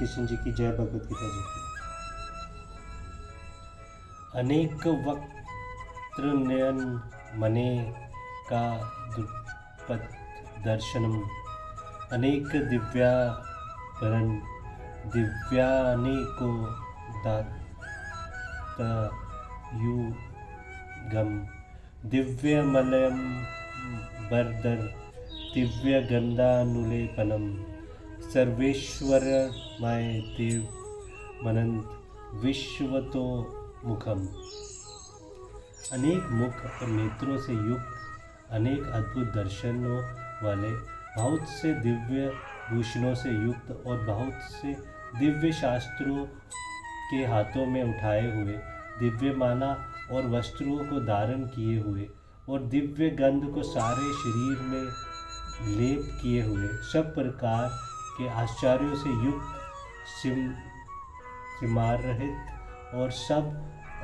कृष्ण जी की जय, भगवत गीता जी की। अनेक वक्त्र नयन मने का दुर्पद दर्शनम, अनेक दिव्याभरण दिव्यानेको दातयुगम, दिव्यमलयम बरदर दिव्यगंधानुलेपनम, सर्वेश्वरमय देव मनंत विश्वतो मुखम। अनेक मुख और नेत्रों से युक्त, अनेक अद्भुत दर्शनों वाले, बहुत से दिव्य भूषणों से युक्त और बहुत से दिव्य शास्त्रों के हाथों में उठाए हुए, दिव्य माला और वस्त्रों को धारण किए हुए और दिव्य गंध को सारे शरीर में लेप किए हुए, सब प्रकार के आश्चर्यों से युक्त, सिमारहित और सब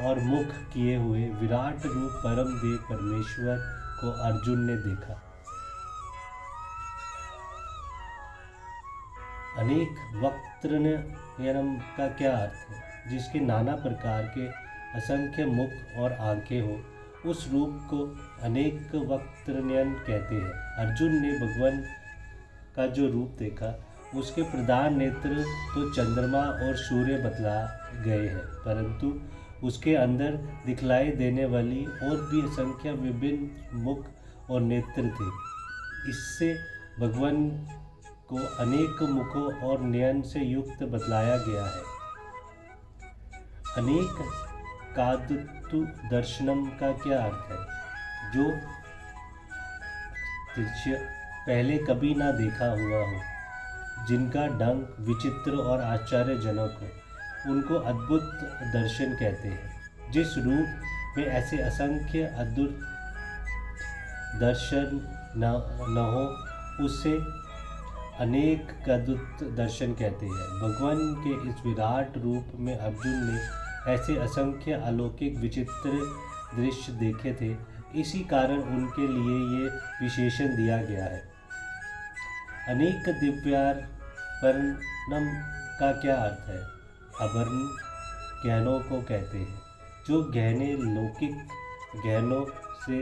और मुख किए हुए विराट रूप परम देव परमेश्वर को अर्जुन ने देखा। अनेक वक्त्रनयनम का क्या अर्थ है? जिसके नाना प्रकार के असंख्य मुख और आंखें हो, उस रूप को अनेक वक्त्रनयन कहते हैं। अर्जुन ने भगवान का जो रूप देखा, उसके प्रधान नेत्र तो चंद्रमा और सूर्य बतला गए हैं, परंतु उसके अंदर दिखलाई देने वाली और भी असंख्य विभिन्न मुख और नेत्र थे। इससे भगवान को अनेक मुखों और नयन से युक्त बतलाया गया है। अनेक कादतु दर्शनम का क्या अर्थ है? जो दृश्य पहले कभी ना देखा हुआ हो, जिनका ढंग विचित्र और आश्चर्यजनक हो, उनको अद्भुत दर्शन कहते हैं। जिस रूप में ऐसे असंख्य अद्भुत दर्शन न हो, उसे अनेक अद्भुत दर्शन कहते हैं। भगवान के इस विराट रूप में अर्जुन ने ऐसे असंख्य अलौकिक विचित्र दृश्य देखे थे, इसी कारण उनके लिए ये विशेषण दिया गया है। अनेक दिव्याभरणम का क्या अर्थ है? आभरण गहनों को कहते हैं। जो गहने लौकिक गहनों से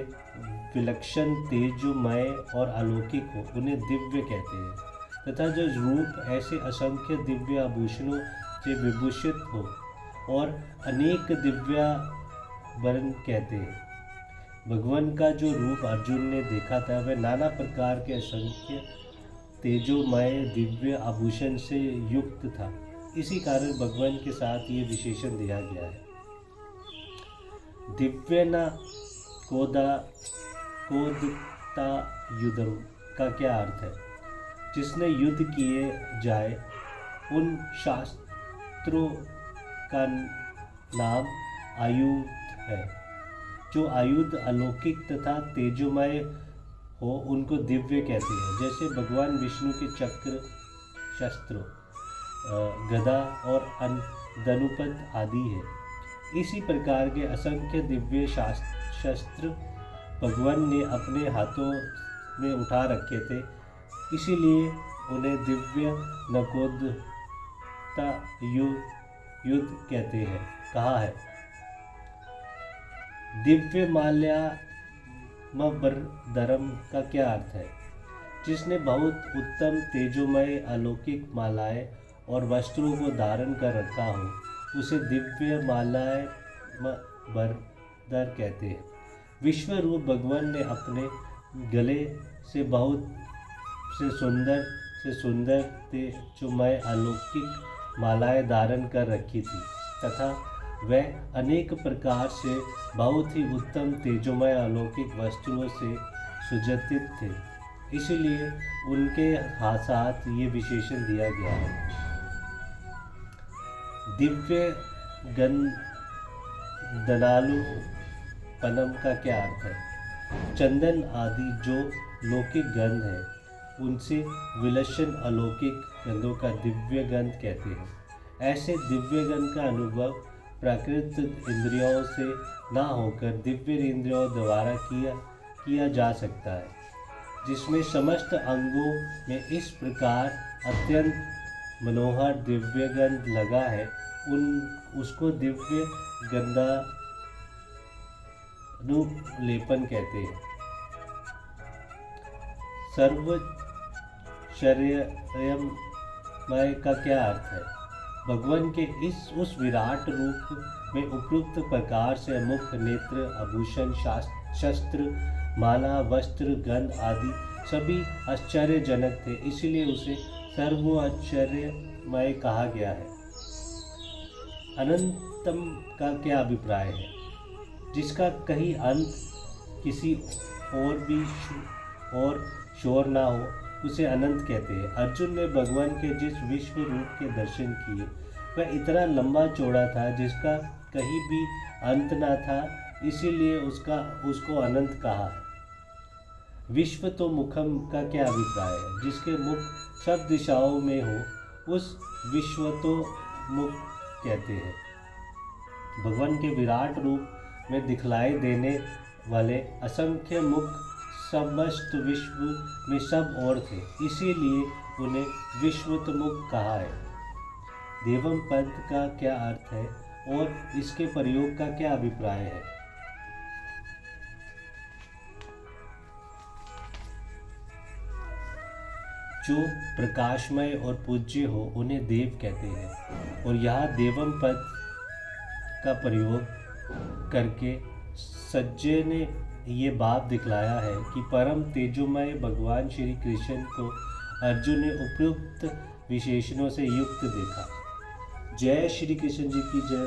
विलक्षण, तेजोमय और अलौकिक हो, उन्हें दिव्य कहते हैं। तथा जो रूप ऐसे असंख्य दिव्य आभूषणों से विभूषित हो और अनेक दिव्याभरण कहते हैं। भगवान का जो रूप अर्जुन ने देखा था, वह नाना प्रकार के असंख्य तेजोमय दिव्य आभूषण से युक्त था। इसी कारण भगवान के साथ ये विशेषण दिया गया है। दिव्यना कोदतायुधम का क्या अर्थ है? जिसने युद्ध किए जाए उन शास्त्रों का नाम आयुध है। जो आयुध अलौकिक तथा तेजोमय हो, उनको दिव्य कहते हैं। जैसे भगवान विष्णु के चक्र, शस्त्र, गदा और धनुपद आदि है। इसी प्रकार के असंख्य दिव्य शस्त्र भगवान ने अपने हाथों में उठा रखे थे, इसीलिए उन्हें दिव्य नकोदतायुध कहते हैं, कहा है। दिव्य माल्याम्बरधरम का क्या अर्थ है? जिसने बहुत उत्तम तेजोमय अलौकिक मालाएं और वस्त्रों को धारण कर रखा हो, उसे दिव्य माल्याम्बरधर कहते हैं। विश्व रूप भगवान ने अपने गले से बहुत से सुंदर तेजोमय अलौकिक मालाएं धारण कर रखी थी तथा वह अनेक प्रकार से बहुत ही उत्तम तेजोमय अलौकिक वस्तुओं से सुसज्जित थे, इसलिए उनके साथ ये विशेषण दिया गया है। दिव्य गंधनालुपनम का क्या अर्थ है? चंदन आदि जो लौकिक गंध है, उनसे विलक्षण अलौकिक गंधों का दिव्य गंध कहते हैं। ऐसे दिव्य गंध का अनुभव प्राकृत इंद्रियों से ना होकर दिव्य इंद्रियों द्वारा किया जा सकता है, जिसमें समस्त अंगों में इस प्रकार अत्यंत मनोहर दिव्यगंध लगा है उसको दिव्य गंधानुलेपन कहते हैं। सर्वश्रेयमय का क्या अर्थ है? भगवान के उस विराट रूप में उपयुक्त प्रकार से मुख, नेत्र, आभूषण, शस्त्र, माला, वस्त्र, गंध आदि सभी आश्चर्यजनक थे, इसलिए उसे सर्वाश्चर्यमय कहा गया है। अनंतम का क्या अभिप्राय है? जिसका कहीं अंत, किसी और शोर ना हो, उसे अनंत कहते हैं। अर्जुन ने भगवान के जिस विश्व रूप के दर्शन किए वह इतना लंबा चौड़ा था जिसका कहीं भी अंत ना था, इसीलिए उसको अनंत कहा है। विश्व तो मुखम का क्या अभिप्राय है? जिसके मुख सब दिशाओं में हो उस विश्व तो मुख कहते हैं। भगवान के विराट रूप में दिखलाई देने वाले असंख्य मुख समस्त विश्व में सब और थे, इसीलिए उन्हें विश्वतमुख कहा है। देवम पद का क्या अर्थ है और इसके प्रयोग का क्या अभिप्राय है? जो प्रकाशमय और पूज्य हो उन्हें देव कहते हैं। और यहाँ देवम पद का प्रयोग करके सज्जय ने ये बात दिखलाया है कि परम तेजोमय भगवान श्री कृष्ण को अर्जुन ने उपयुक्त विशेषणों से युक्त देखा। जय श्री कृष्ण जी की जय।